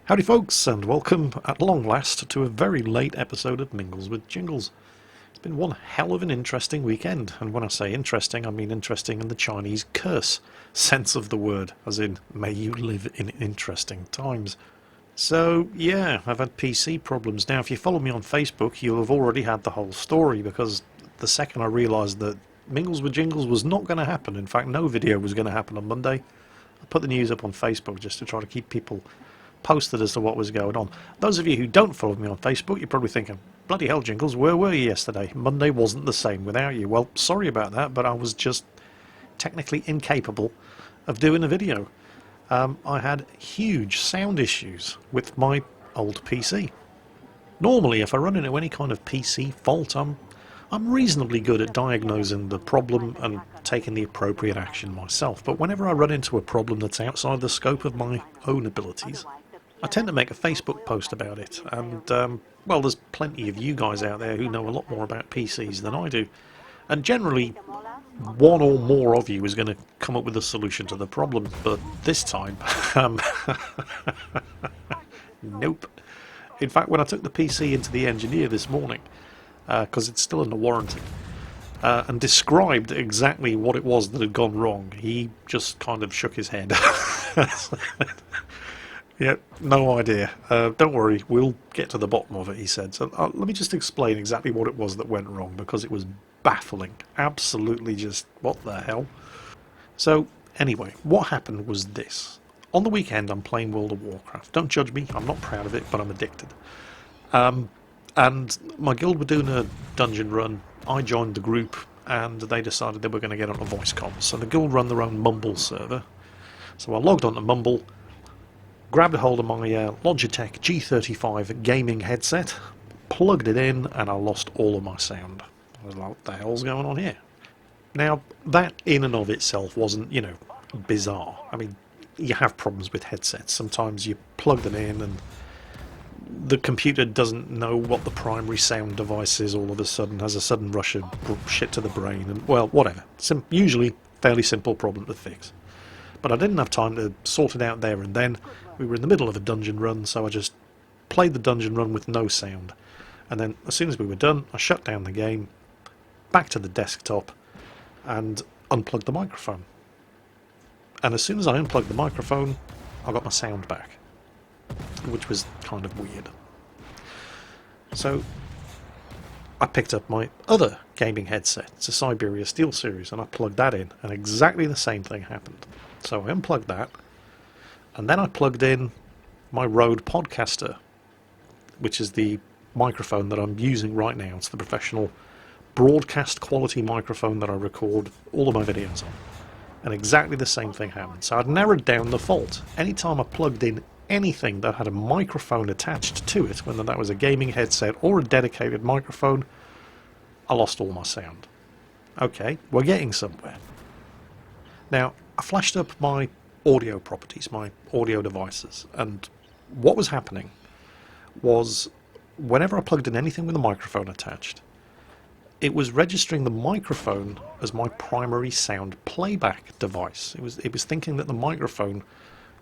Howdy folks, and welcome at long last to a very late episode of Mingles with Jingles. It's been one hell of an interesting weekend, and when I say interesting, I mean interesting in the Chinese curse sense of the word, as in, may you live in interesting times. So yeah, I've had PC problems. Now if you follow me on Facebook, you'll have already had the whole story, because the second I realised that Mingles with Jingles was not going to happen, in fact no video was going to happen on Monday, I put the news up on Facebook just to try to keep people posted as to what was going on. Those of you who don't follow me on Facebook, you're probably thinking, bloody hell Jingles, where were you yesterday? Monday wasn't the same without you. Well, sorry about that, but I was just technically incapable of doing a video. I had huge sound issues with my old PC. Normally, if I run into any kind of PC fault, I'm reasonably good at diagnosing the problem and taking the appropriate action myself, but whenever I run into a problem that's outside the scope of my own abilities, I tend to make a Facebook post about it, and well, there's plenty of you guys out there who know a lot more about PCs than I do, and generally one or more of you is going to come up with a solution to the problem, but this time, nope. In fact, when I took the PC into the engineer this morning, because it's still under warranty, and described exactly what it was that had gone wrong, he just kind of shook his head. Yeah, no idea. Don't worry, we'll get to the bottom of it, he said. So let me just explain exactly what it was that went wrong, because it was baffling. Absolutely just, what the hell? So, anyway, what happened was this. On the weekend, I'm playing World of Warcraft. Don't judge me, I'm not proud of it, but I'm addicted. And my guild were doing a dungeon run. I joined the group, and they decided they were going to get on a voice comms. So the guild run their own Mumble server. So I logged on to Mumble, grabbed a hold of my Logitech G35 gaming headset, plugged it in, and I lost all of my sound. I was like, what the hell's going on here? Now, that in and of itself wasn't, you know, bizarre. I mean, you have problems with headsets. Sometimes you plug them in and the computer doesn't know what the primary sound device is, all of a sudden has a sudden rush of shit to the brain, and well, whatever. Usually fairly simple problem to fix. But I didn't have time to sort it out there and then. We were in the middle of a dungeon run, so I just played the dungeon run with no sound. And then as soon as we were done, I shut down the game, back to the desktop, and unplugged the microphone. And as soon as I unplugged the microphone, I got my sound back, which was kind of weird. So I picked up my other gaming headset. It's a Siberia Steel Series, and I plugged that in, and exactly the same thing happened. So I unplugged that, and then I plugged in my Rode Podcaster, which is the microphone that I'm using right now. It's the professional broadcast quality microphone that I record all of my videos on. And exactly the same thing happened. So I'd narrowed down the fault. Anytime I plugged in anything that had a microphone attached to it, whether that was a gaming headset or a dedicated microphone, I lost all my sound. Okay, we're getting somewhere. Now, I flashed up my audio properties, my audio devices, and what was happening was whenever I plugged in anything with a microphone attached, it was registering the microphone as my primary sound playback device. It was thinking that the microphone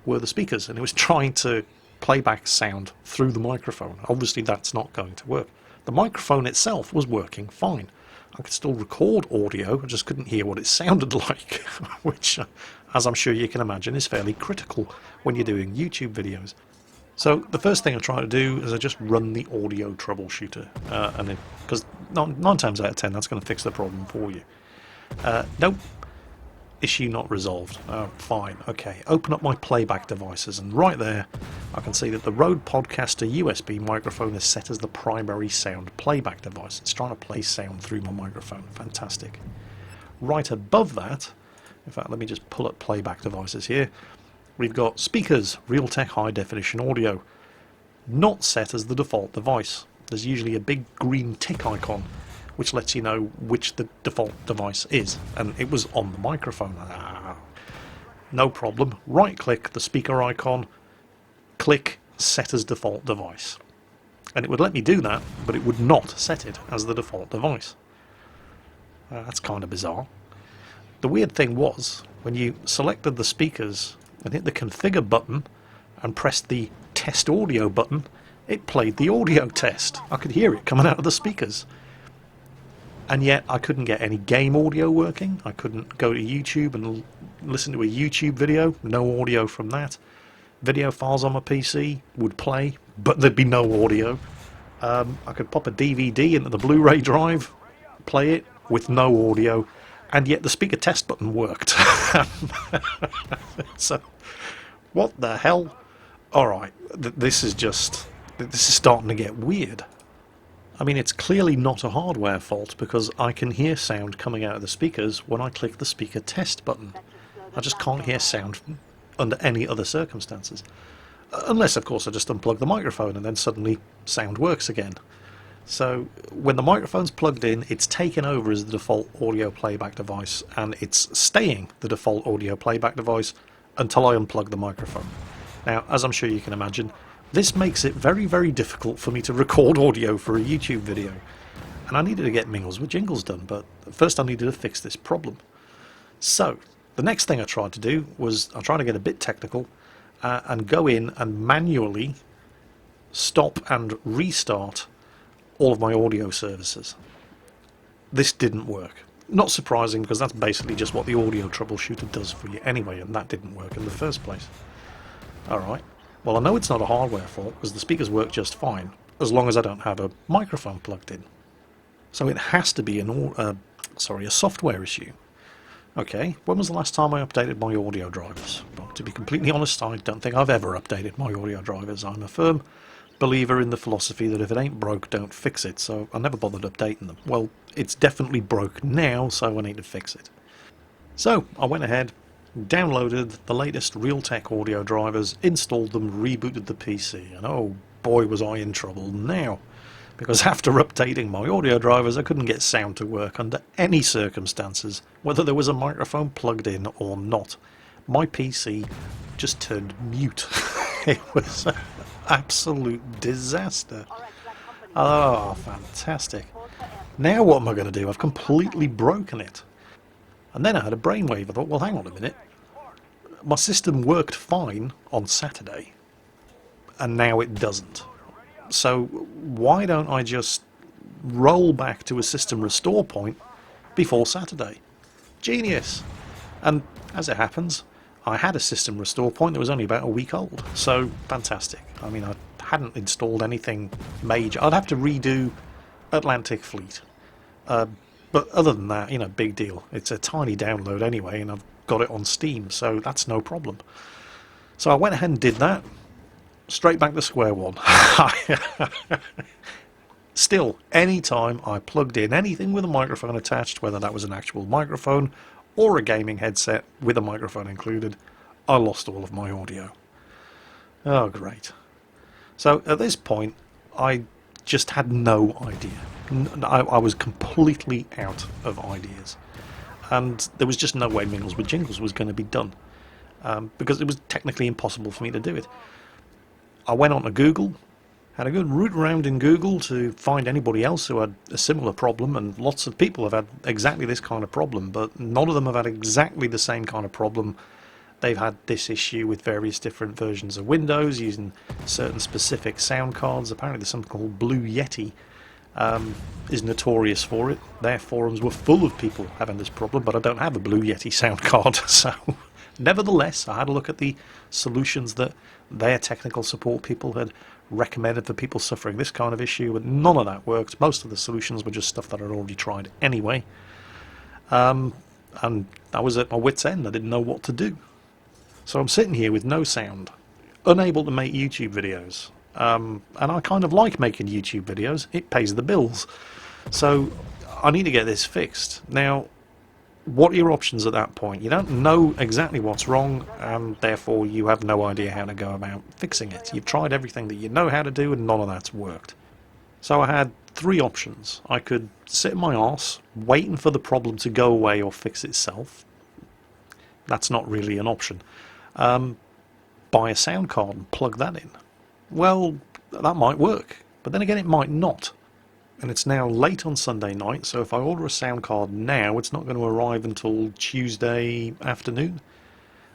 were the speakers, and it was trying to play back sound through the microphone. Obviously that's not going to work. The microphone itself was working fine. I could still record audio, I just couldn't hear what it sounded like, which, as I'm sure you can imagine, is fairly critical when you're doing YouTube videos. So the first thing I try to do is I just run the audio troubleshooter, because 9 times out of 10 that's going to fix the problem for you. Nope. Issue not resolved. Oh, fine. Okay. Open up my playback devices, and right there I can see that the Rode Podcaster USB microphone is set as the primary sound playback device. It's trying to play sound through my microphone. Fantastic. Right above that, in fact, let me just pull up playback devices here. We've got speakers, Realtek high definition audio, not set as the default device. There's usually a big green tick icon which lets you know which the default device is, and it was on the microphone. No problem. Right click the speaker icon, click set as default device, and it would let me do that, but it would not set it as the default device. That's kind of bizarre. The weird thing was, when you selected the speakers and hit the configure button and pressed the test audio button, it played the audio test. I could hear it coming out of the speakers. And yet I couldn't get any game audio working. I couldn't go to YouTube and listen to a YouTube video. No audio from that. Video files on my PC would play, but there'd be no audio. I could pop a DVD into the Blu-ray drive, play it with no audio, and yet the speaker test button worked. So, what the hell? Alright, this is starting to get weird. I mean, it's clearly not a hardware fault because I can hear sound coming out of the speakers when I click the speaker test button. I just can't hear sound under any other circumstances. Unless, of course, I just unplug the microphone and then suddenly sound works again. So when the microphone's plugged in, it's taken over as the default audio playback device, and it's staying the default audio playback device until I unplug the microphone. Now, as I'm sure you can imagine, this makes it very, very difficult for me to record audio for a YouTube video. And I needed to get Mingles with Jingles done, but first I needed to fix this problem. So, the next thing I tried to do was I tried to get a bit technical and go in and manually stop and restart all of my audio services. This didn't work. Not surprising, because that's basically just what the audio troubleshooter does for you anyway, and that didn't work in the first place. Alright, well, I know it's not a hardware fault because the speakers work just fine as long as I don't have a microphone plugged in. So it has to be a software issue. Okay, when was the last time I updated my audio drivers? Well, to be completely honest, I don't think I've ever updated my audio drivers. I'm a firm believer in the philosophy that if it ain't broke, don't fix it, so I never bothered updating them. Well, it's definitely broke now, so I need to fix it. So I went ahead, downloaded the latest Realtek audio drivers, installed them, rebooted the PC, and oh boy was I in trouble now. Because after updating my audio drivers, I couldn't get sound to work under any circumstances, whether there was a microphone plugged in or not. My PC just turned mute. It was an absolute disaster. Oh, fantastic. Now what am I going to do? I've completely broken it. And then I had a brainwave. I thought, well, hang on a minute. My system worked fine on Saturday, and now it doesn't. So why don't I just roll back to a system restore point before Saturday? Genius! And as it happens, I had a system restore point that was only about a week old. So fantastic. I mean, I hadn't installed anything major. I'd have to redo Atlantic Fleet. But other than that, you know, big deal. It's a tiny download anyway, and I've got it on Steam, so that's no problem. So I went ahead and did that. Straight back to square one. Still, any time I plugged in anything with a microphone attached, whether that was an actual microphone or a gaming headset with a microphone included, I lost all of my audio. Oh, great. So at this point, I just had no idea. I was completely out of ideas. And there was just no way Mingles with Jingles was going to be done. Because it was technically impossible for me to do it. I went on to Google, had a good root around in Google to find anybody else who had a similar problem, and lots of people have had exactly this kind of problem, but none of them have had exactly the same kind of problem. They've had this issue with various different versions of Windows using certain specific sound cards. Apparently there's something called Blue Yeti is notorious for it. Their forums were full of people having this problem, but I don't have a Blue Yeti sound card, so nevertheless I had a look at the solutions that their technical support people had recommended for people suffering this kind of issue, but none of that worked. Most of the solutions were just stuff that I'd already tried anyway. And I was at my wit's end. I didn't know what to do. So I'm sitting here with no sound, unable to make YouTube videos. And I kind of like making YouTube videos. It pays the bills. So I need to get this fixed. Now, what are your options at that point? You don't know exactly what's wrong, and therefore you have no idea how to go about fixing it. You've tried everything that you know how to do, and none of that's worked. So I had three options. I could sit in my arse, waiting for the problem to go away or fix itself. That's not really an option. Buy a sound card and plug that in. Well, that might work, but then again it might not. And it's now late on Sunday night, so if I order a sound card now, it's not going to arrive until Tuesday afternoon.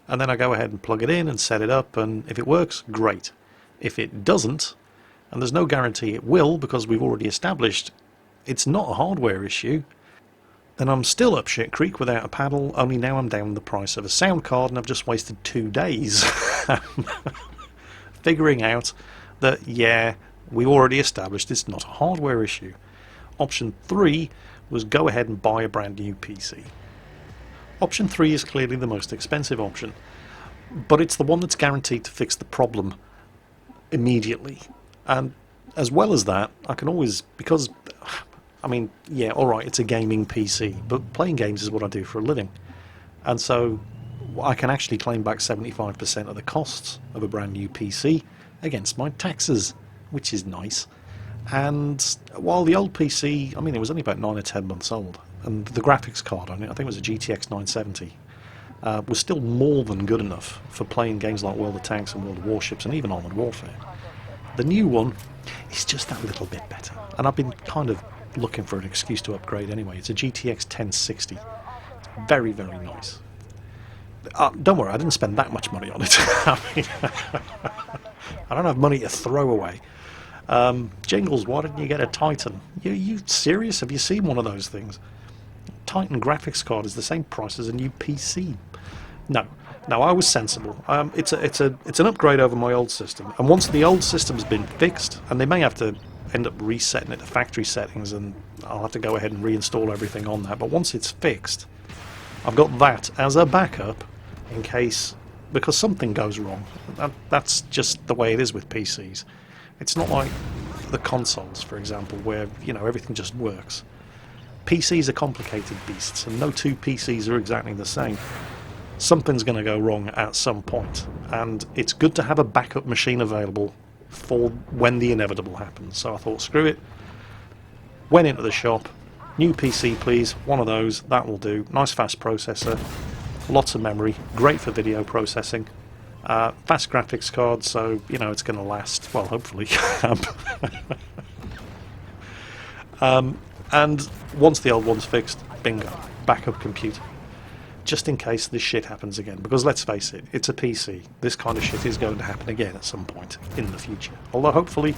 And then I go ahead and plug it in and set it up, and if it works, great. If it doesn't, and there's no guarantee it will because we've already established it's not a hardware issue, then I'm still up shit creek without a paddle, only now I'm down the price of a sound card and I've just wasted 2 days figuring out that, yeah, we already established it's not a hardware issue. Option 3 was go ahead and buy a brand new PC. Option 3 is clearly the most expensive option, but it's the one that's guaranteed to fix the problem immediately. And as well as that, I can always, because, I mean, yeah, alright, it's a gaming PC, but playing games is what I do for a living. And so I can actually claim back 75% of the costs of a brand new PC against my taxes, which is nice. And while the old PC, I mean, it was only about 9 or 10 months old, and the graphics card on it, I think it was a GTX 970, was still more than good enough for playing games like World of Tanks and World of Warships and even Armored Warfare. The new one is just that little bit better, and I've been kind of looking for an excuse to upgrade anyway. It's a GTX 1060. It's very, very nice. Don't worry, I didn't spend that much money on it. I mean, I don't have money to throw away. Jingles, why didn't you get a Titan? You serious? Have you seen one of those things? Titan graphics card is the same price as a new PC. No, I was sensible. It's an upgrade over my old system, and once the old system's been fixed, and they may have to end up resetting it to factory settings, and I'll have to go ahead and reinstall everything on that. But once it's fixed, I've got that as a backup in case, because something goes wrong. That's just the way it is with PCs. It's not like the consoles, for example, where, you know, everything just works. PCs are complicated beasts, and no two PCs are exactly the same. Something's going to go wrong at some point, and it's good to have a backup machine available for when the inevitable happens. So I thought, screw it. Went into the shop. New PC, please. One of those. That will do. Nice fast processor. Lots of memory. Great for video processing. Fast graphics card, so, you know, it's going to last, well, hopefully. And once the old one's fixed, bingo, backup computer. Just in case this shit happens again. Because let's face it, it's a PC. This kind of shit is going to happen again at some point in the future. Although hopefully,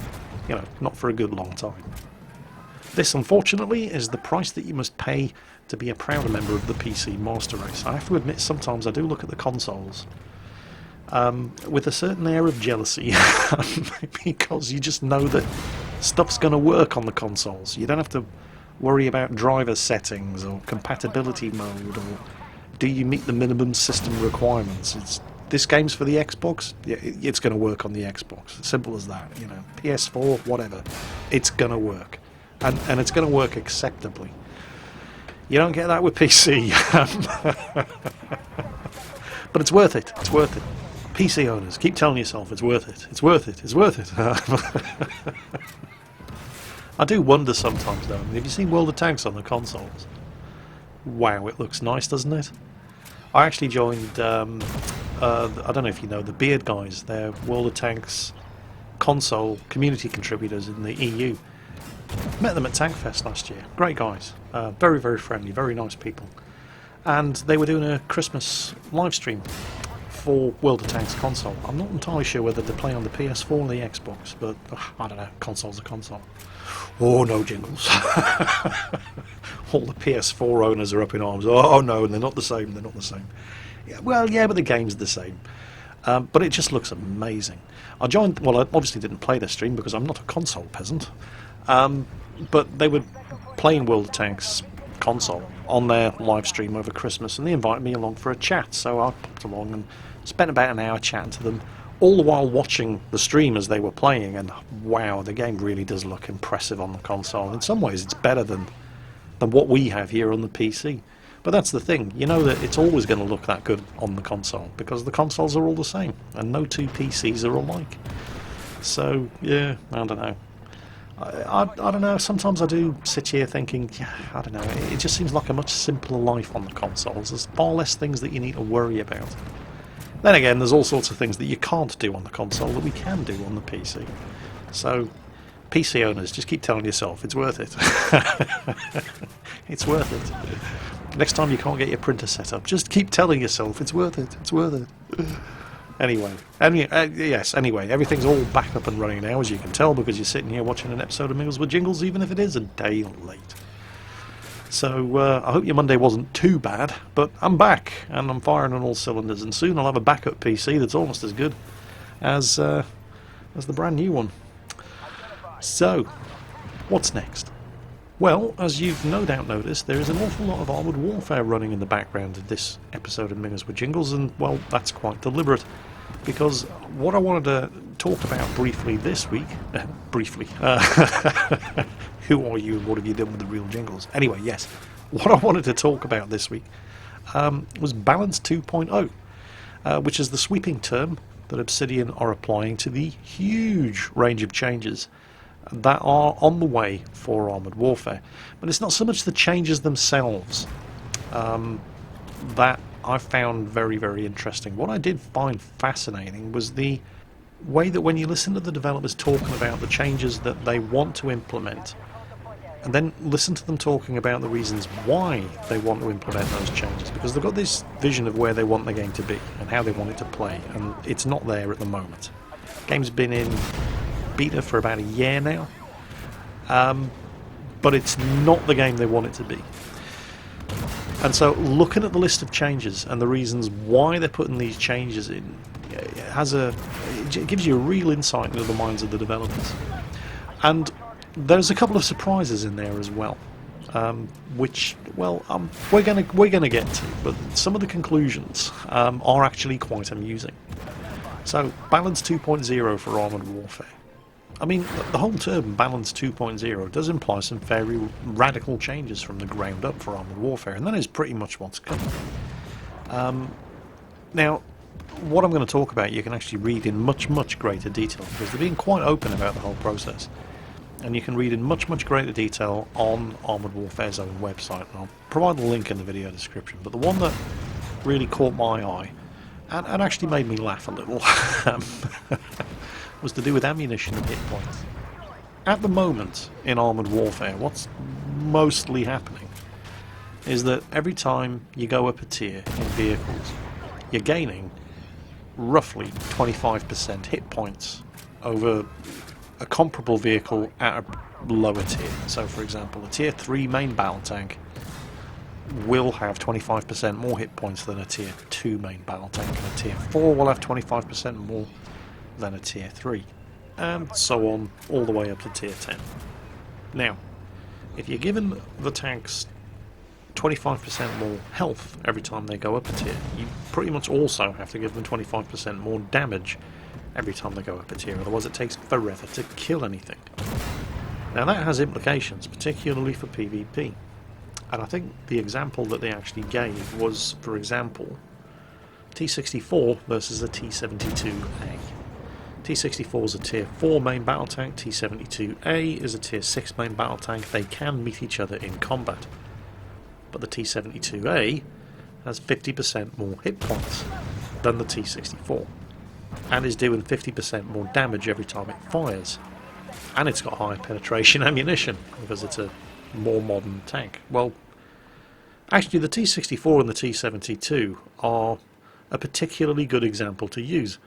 you know, not for a good long time. This, unfortunately, is the price that you must pay to be a proud member of the PC Master Race. I have to admit, sometimes I do look at the consoles with a certain air of jealousy, because you just know that stuff's going to work on the consoles. You don't have to worry about driver settings or compatibility mode, or do you meet the minimum system requirements. This game's for the Xbox, yeah, it's going to work on the Xbox. Simple as that, you know. PS4, whatever, it's going to work, and it's going to work acceptably. You don't get that with PC. But it's worth it. It's worth it. PC owners, keep telling yourself it's worth it. It's worth it. It's worth it. I do wonder sometimes, though. Have you seen World of Tanks on the consoles? Wow, it looks nice, doesn't it? I actually joined, I don't know if you know, the Beard guys. They're World of Tanks console community contributors in the EU. Met them at Tankfest last year. Great guys. Very, very friendly, very nice people. And they were doing a Christmas live stream for World of Tanks console. I'm not entirely sure whether they play on the PS4 or the Xbox, but I don't know, console's a console. Oh no, Jingles. All the PS4 owners are up in arms. Oh no, they're not the same, they're not the same. Yeah, well, yeah, but the game's the same. But it just looks amazing. I joined, well, I obviously didn't play their stream because I'm not a console peasant, but they were playing World of Tanks console on their live stream over Christmas, and they invited me along for a chat, so I popped along and spent about an hour chatting to them, all the while watching the stream as they were playing, and wow, the game really does look impressive on the console. In some ways it's better than what we have here on the PC. But that's the thing, you know that it's always going to look that good on the console, because the consoles are all the same, and no two PCs are alike. So, yeah, I don't know. I don't know, sometimes I do sit here thinking, yeah, I don't know, it just seems like a much simpler life on the consoles. There's far less things that you need to worry about. Then again, there's all sorts of things that you can't do on the console that we can do on the PC. So, PC owners, just keep telling yourself, it's worth it. It's worth it. Next time you can't get your printer set up, just keep telling yourself, it's worth it, it's worth it. Anyway, yes, anyway, everything's all back up and running now, as you can tell, because you're sitting here watching an episode of Mingles with Jingles, even if it is a day late. So, I hope your Monday wasn't too bad, but I'm back, and I'm firing on all cylinders, and soon I'll have a backup PC that's almost as good as the brand new one. So, what's next? Well, as you've no doubt noticed, there is an awful lot of Armoured Warfare running in the background of this episode of Mingles with Jingles, and, well, that's quite deliberate, because what I wanted to talk about briefly this week... who are you and what have you done with the real Jingles? Anyway, yes, what I wanted to talk about this week was Balance 2.0, which is the sweeping term that Obsidian are applying to the huge range of changes that are on the way for Armoured Warfare. But it's not so much the changes themselves that I found very, very interesting. What I did find fascinating was the way that when you listen to the developers talking about the changes that they want to implement, and then listen to them talking about the reasons why they want to implement those changes, because they've got this vision of where they want the game to be and how they want it to play, and it's not there at the moment. The game's been in beta for about a year now, but it's not the game they want it to be. And so looking at the list of changes and the reasons why they're putting these changes in, it gives you a real insight into the minds of the developers. And there's a couple of surprises in there as well, which, well, we're gonna get to, but some of the conclusions are actually quite amusing. So, Balance 2.0 for Armoured Warfare. I mean, the whole term Balance 2.0 does imply some very radical changes from the ground up for Armoured Warfare, and that is pretty much what's coming. Now, what I'm going to talk about you can actually read in much, much greater detail, because they're being quite open about the whole process. And you can read in much, much greater detail on Armoured Warfare's own website, and I'll provide a link in the video description. But the one that really caught my eye, and actually made me laugh a little, was to do with ammunition and hit points. At the moment in Armoured Warfare, what's mostly happening is that every time you go up a tier in vehicles, you're gaining roughly 25% hit points over a comparable vehicle at a lower tier. So for example, a tier 3 main battle tank will have 25% more hit points than a tier 2 main battle tank, and a tier 4 will have 25% more than a tier 3, and so on all the way up to tier 10. Now, if you're given the tanks 25% more health every time they go up a tier, you pretty much also have to give them 25% more damage every time they go up a tier, otherwise it takes forever to kill anything. Now that has implications, particularly for PvP, and I think the example that they actually gave was, for example, T64 versus a T72A. T64 is a tier 4 main battle tank, T72A is a tier 6 main battle tank. They can meet each other in combat, but the T72A has 50% more hit points than the T64, and is doing 50% more damage every time it fires, and it's got higher penetration ammunition because it's a more modern tank. Well, actually the T64 and the T72 are a particularly good example to use,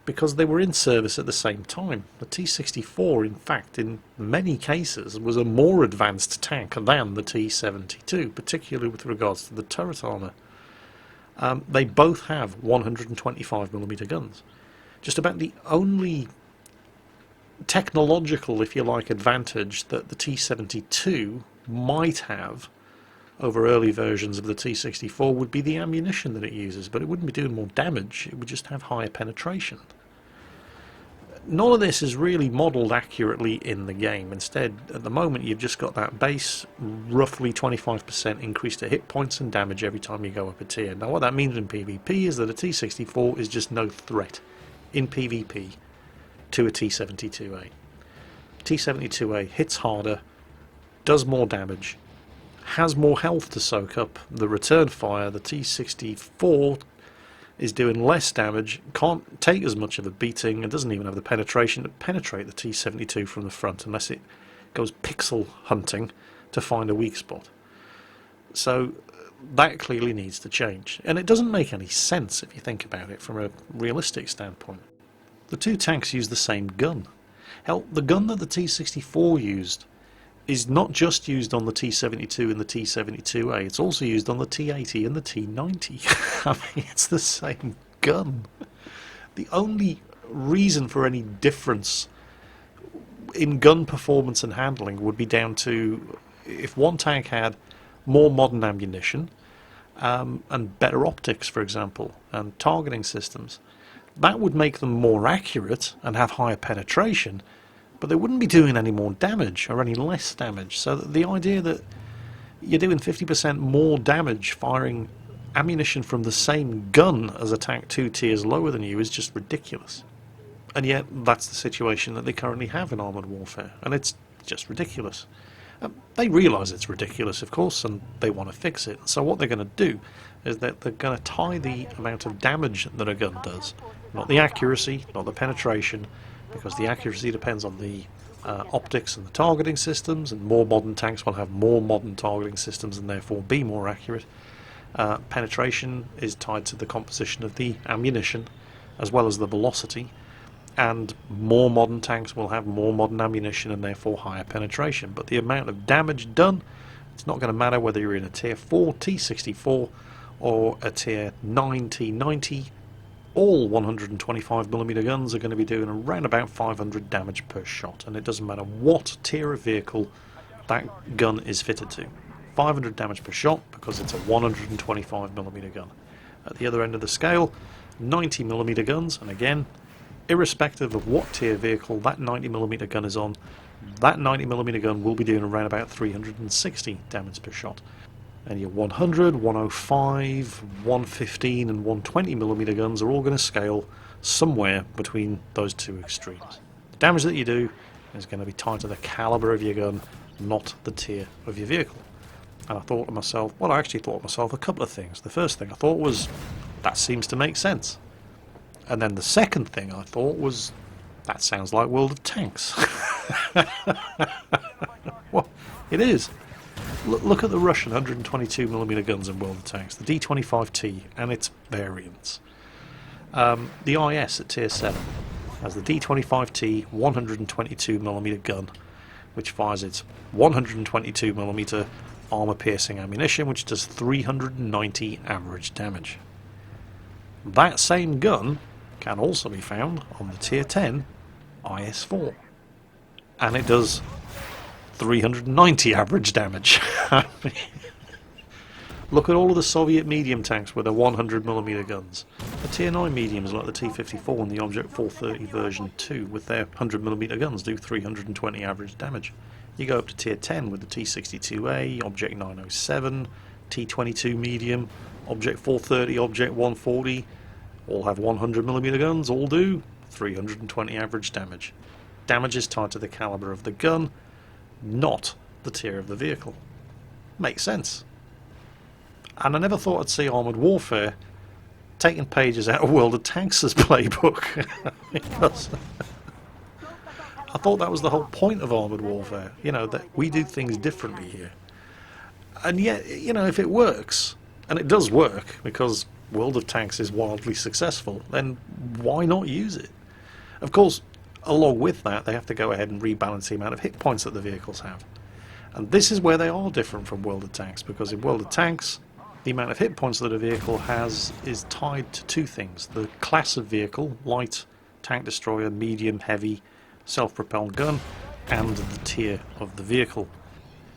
because they were in service at the same time. The T64, in fact, in many cases, was a more advanced tank than the T72, particularly with regards to the turret armour. They both have 125mm guns. Just about the only technological, if you like, advantage that the T72 might have over early versions of the T64 would be the ammunition that it uses, but it wouldn't be doing more damage, it would just have higher penetration. None of this is really modelled accurately in the game. Instead, at the moment, you've just got that base, roughly 25% increase to hit points and damage every time you go up a tier. Now what that means in PvP is that a T64 is just no threat in PvP to a T72A. T72A hits harder, does more damage, has more health to soak up the return fire. The T64 is doing less damage, can't take as much of a beating, and doesn't even have the penetration to penetrate the T72 from the front unless it goes pixel hunting to find a weak spot. So that clearly needs to change. And it doesn't make any sense if you think about it from a realistic standpoint. The two tanks use the same gun. Hell, the gun that the T-64 used is not just used on the T-72 and the T-72A, it's also used on the T-80 and the T-90. I mean, it's the same gun. The only reason for any difference in gun performance and handling would be down to if one tank had more modern ammunition and better optics, for example, and targeting systems. That would make them more accurate and have higher penetration, but they wouldn't be doing any more damage or any less damage. So the idea that you're doing 50% more damage firing ammunition from the same gun as a tank 2 tiers lower than you is just ridiculous. And yet that's the situation that they currently have in armoured warfare, and it's just ridiculous. They realise it's ridiculous, of course, and they want to fix it. So what they're going to do is that they're going to tie the amount of damage that a gun does, not the accuracy, not the penetration, because the accuracy depends on the optics and the targeting systems, and more modern tanks will have more modern targeting systems and therefore be more accurate. Penetration is tied to the composition of the ammunition as well as the velocity, and more modern tanks will have more modern ammunition and therefore higher penetration. But the amount of damage done, it's not going to matter whether you're in a tier 4 T64 or a tier 9 T90. All 125mm guns are going to be doing around about 500 damage per shot, and it doesn't matter what tier of vehicle that gun is fitted to. 500 damage per shot because it's a 125mm gun. At the other end of the scale, 90mm guns, and again, irrespective of what tier vehicle that 90mm gun is on, that 90mm gun will be doing around about 360 damage per shot. And your 100, 105, 115 and 120mm guns are all going to scale somewhere between those two extremes. The damage that you do is going to be tied to the calibre of your gun, not the tier of your vehicle. And I thought to myself, well, I actually thought to myself a couple of things. The first thing I thought was, that seems to make sense. And then the second thing I thought was, that sounds like World of Tanks. Well, it is. Look at the Russian 122mm guns in World of Tanks, the D25T and its variants. The IS at tier 7 has the D25T 122mm gun, which fires its 122mm armour-piercing ammunition, which does 390 average damage. That same gun can also be found on the tier 10 IS-4, and it does 390 average damage. Look at all of the Soviet medium tanks with their 100mm guns. The tier 9 mediums like the T-54 and the Object 430 version 2 with their 100mm guns do 320 average damage. You go up to tier 10 with the T-62A, Object 907, T-22 medium, Object 430, Object 140, all have 100mm guns, all do 320 average damage. Damage is tied to the calibre of the gun, not the tier of the vehicle. Makes sense. And I never thought I'd see Armoured Warfare taking pages out of World of Tanks' playbook. Because I thought that was the whole point of Armoured Warfare, you know, that we do things differently here. And yet, you know, if it works, and it does work, because World of Tanks is wildly successful, then why not use it? Of course, along with that, they have to go ahead and rebalance the amount of hit points that the vehicles have. And this is where they are different from World of Tanks, because in World of Tanks, the amount of hit points that a vehicle has is tied to two things: the class of vehicle, light, tank destroyer, medium, heavy, self-propelled gun, and the tier of the vehicle.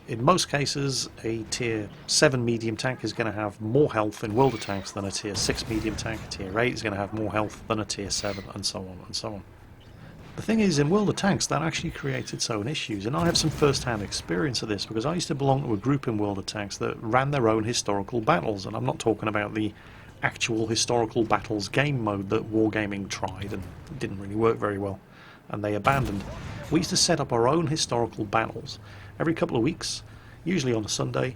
In most cases, a tier 7 medium tank is going to have more health in World of Tanks than a tier 6 medium tank. A tier 8 is going to have more health than a tier 7, and so on and so on. The thing is, in World of Tanks, that actually creates its own issues, and I have some first-hand experience of this because I used to belong to a group in World of Tanks that ran their own historical battles, and I'm not talking about the actual historical battles game mode that Wargaming tried and didn't really work very well, and they abandoned. We used to set up our own historical battles. Every couple of weeks, usually on a Sunday,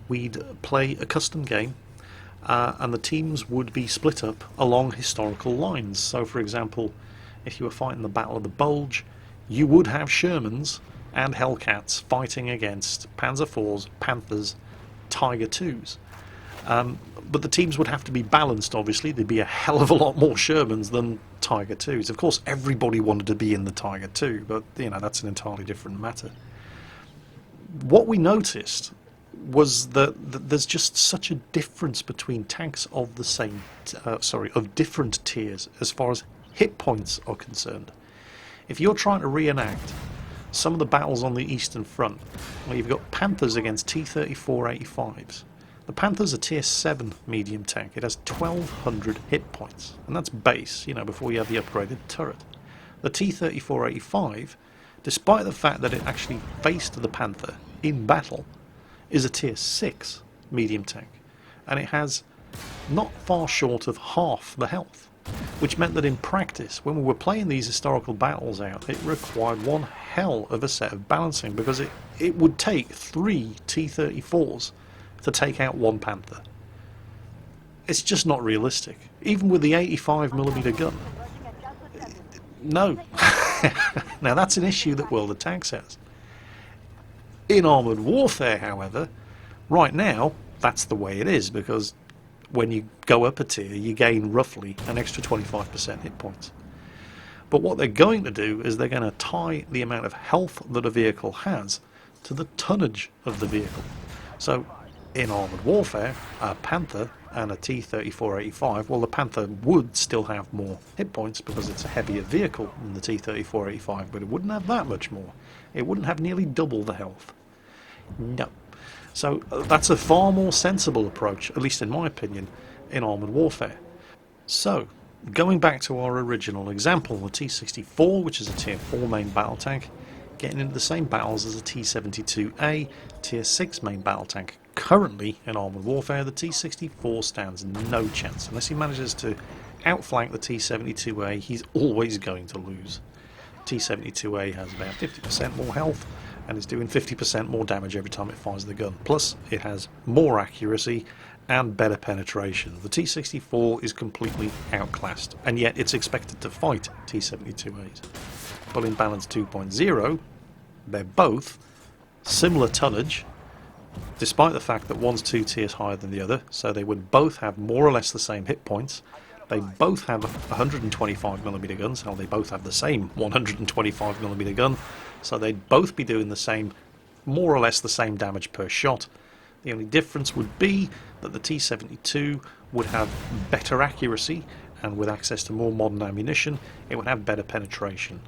we'd play a custom game, and the teams would be split up along historical lines. So, for example, if you were fighting the Battle of the Bulge, you would have Shermans and Hellcats fighting against Panzer IVs, Panthers, Tiger IIs. But the teams would have to be balanced, obviously. There'd be a hell of a lot more Shermans than Tiger 2s. Of course, everybody wanted to be in the Tiger 2, but, that's an entirely different matter. What we noticed was that there's just such a difference between tanks of the same, of different tiers as far as hit points are concerned. If you're trying to reenact some of the battles on the Eastern Front, where you've got Panthers against T-34-85s, the Panther's a tier 7 medium tank. It has 1200 hit points, and that's base, before you have the upgraded turret. The T-34-85, despite the fact that it actually faced the Panther in battle, is a tier 6 medium tank, and it has not far short of half the health, which meant that in practice, when we were playing these historical battles out, it required one hell of a set of balancing, because it would take 3 T-34s to take out one Panther. It's just not realistic, even with the 85mm gun. No. Now that's an issue that World of Tanks has. In Armoured Warfare, however, right now, that's the way it is, because when you go up a tier, you gain roughly an extra 25% hit points. But what they're going to do is they're going to tie the amount of health that a vehicle has to the tonnage of the vehicle. So, in Armoured Warfare, a Panther and a T-34-85, well, the Panther would still have more hit points because it's a heavier vehicle than the T-34-85, but it wouldn't have that much more. It wouldn't have nearly double the health. No. So that's a far more sensible approach, at least in my opinion, in Armoured Warfare. So, going back to our original example, the T-64, which is a tier 4 main battle tank, getting into the same battles as a T-72A, tier 6 main battle tank. Currently, in Armoured Warfare, the T-64 stands no chance. Unless he manages to outflank the T-72A, he's always going to lose. T-72A has about 50% more health, and is doing 50% more damage every time it fires the gun. Plus, it has more accuracy and better penetration. The T-64 is completely outclassed, and yet it's expected to fight T-72As. But in Balance 2.0, they're both similar tonnage, despite the fact that one's 2 tiers higher than the other, so they would both have more or less the same hit points. They both have 125mm guns, hell, they both have the same 125mm gun, so they'd both be doing the same, more or less the same damage per shot. The only difference would be that the T-72 would have better accuracy, and with access to more modern ammunition, it would have better penetration.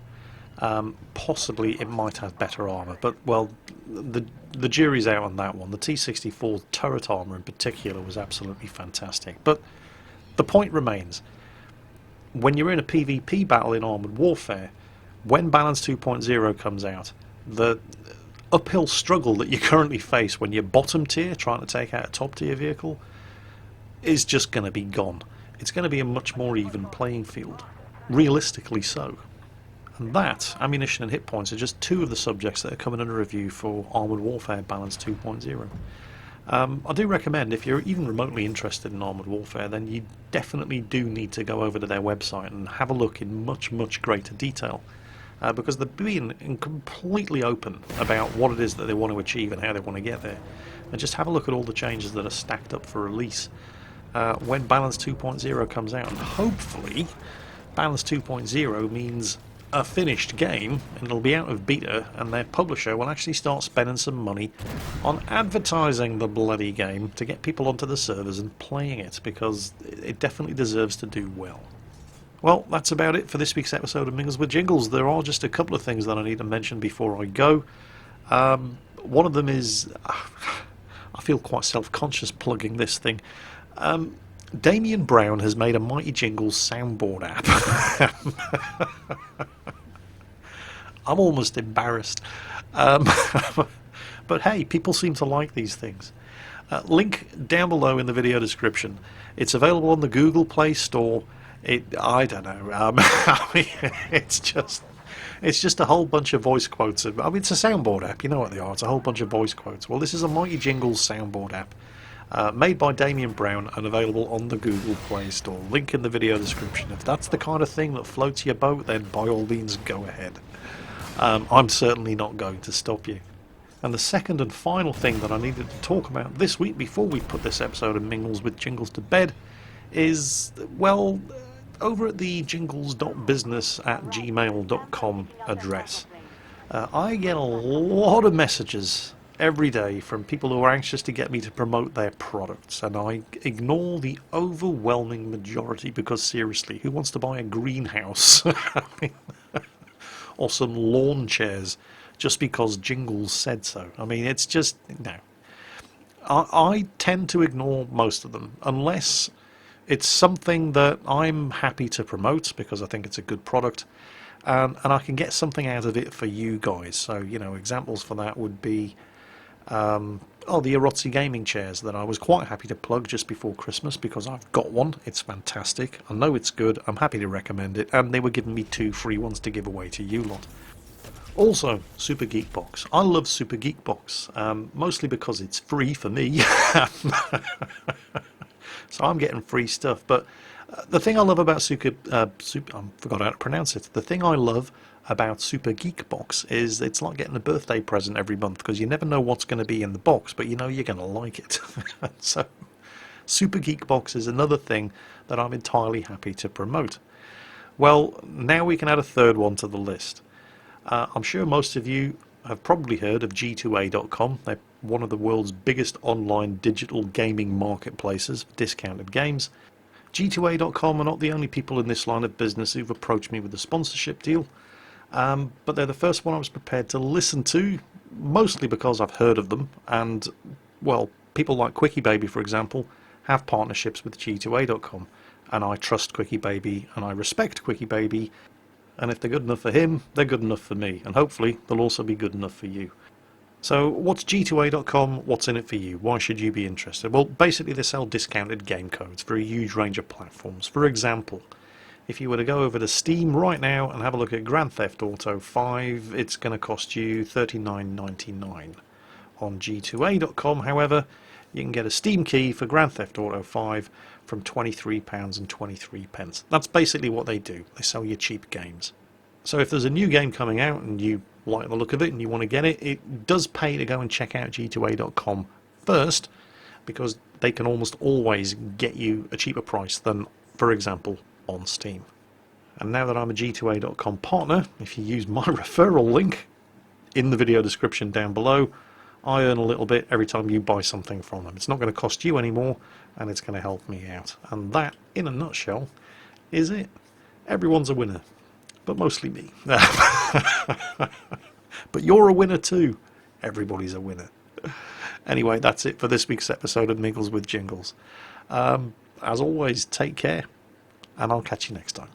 Possibly it might have better armour, but, well, the jury's out on that one. The T-64 turret armour in particular was absolutely fantastic. But the point remains, when you're in a PvP battle in Armoured Warfare, when Balance 2.0 comes out, the uphill struggle that you currently face when you're bottom tier trying to take out a top tier vehicle is just going to be gone. It's going to be a much more even playing field, realistically so. And that, ammunition and hit points, are just two of the subjects that are coming under review for Armoured Warfare Balance 2.0. I do recommend, if you're even remotely interested in Armoured Warfare, then you definitely do need to go over to their website and have a look in much, much greater detail. Because they're being completely open about what it is that they want to achieve and how they want to get there. And just have a look at all the changes that are stacked up for release when Balance 2.0 comes out. And hopefully, Balance 2.0 means a finished game, and it'll be out of beta, and their publisher will actually start spending some money on advertising the bloody game to get people onto the servers and playing it, because it definitely deserves to do well. Well, that's about it for this week's episode of Mingles with Jingles. There are just a couple of things that I need to mention before I go. One of them is, I feel quite self-conscious plugging this thing. Damien Brown has made a Mighty Jingles soundboard app. I'm almost embarrassed. But hey, people seem to like these things. Link down below in the video description. It's available on the Google Play Store. I don't know. I mean, it's just a whole bunch of voice quotes. I mean, it's a soundboard app. You know what they are. It's a whole bunch of voice quotes. Well, this is a Mighty Jingles soundboard app. Made by Damien Brown and available on the Google Play Store. Link in the video description. If that's the kind of thing that floats your boat, then by all means go ahead. I'm certainly not going to stop you. And the second and final thing that I needed to talk about this week before we put this episode of Mingles with Jingles to bed is, well, over at the Jingles.business at gmail.com address. I get a lot of messages every day from people who are anxious to get me to promote their products, and I ignore the overwhelming majority because, seriously, who wants to buy a greenhouse or some lawn chairs just because Jingles said so? I mean, it's just, no. I tend to ignore most of them unless it's something that I'm happy to promote because I think it's a good product, and I can get something out of it for you guys. So, examples for that would be the Erotzi gaming chairs that I was quite happy to plug just before Christmas because I've got one. It's fantastic. I know it's good. I'm happy to recommend it, and they were giving me 2 free ones to give away to you lot. Also, Super Geek Box. I love Super Geek Box, mostly because it's free for me. So I'm getting free stuff. But the thing I love about I forgot how to pronounce it. The thing I love about Super Geek Box is it's like getting a birthday present every month because you never know what's going to be in the box, but you know you're going to like it. So Super Geek Box is another thing that I'm entirely happy to promote. Well, now we can add a third one to the list. I'm sure most of you have probably heard of G2A.com. They're one of the world's biggest online digital gaming marketplaces for discounted games. G2A.com are not the only people in this line of business who've approached me with a sponsorship deal, but they're the first one I was prepared to listen to, mostly because I've heard of them, and, well, people like Quickie Baby, for example, have partnerships with G2A.com, and I trust Quickie Baby, and I respect Quickie Baby, and if they're good enough for him, they're good enough for me, and hopefully they'll also be good enough for you. So what's G2A.com? What's in it for you? Why should you be interested? Well, basically they sell discounted game codes for a huge range of platforms. For example, if you were to go over to Steam right now and have a look at Grand Theft Auto 5, it's going to cost you $39.99. On G2A.com, however, you can get a Steam key for Grand Theft Auto 5 from £23.23. That's basically what they do. They sell you cheap games. So if there's a new game coming out and you like the look of it and you want to get it, it does pay to go and check out G2A.com first, because they can almost always get you a cheaper price than, for example, on Steam. And now that I'm a G2A.com partner, if you use my referral link in the video description down below, I earn a little bit every time you buy something from them. It's not going to cost you anymore, and it's going to help me out. And that, in a nutshell, is it. Everyone's a winner, but mostly me. But you're a winner too. Everybody's a winner. Anyway, that's it for this week's episode of Mingles with Jingles. As always, take care, and I'll catch you next time.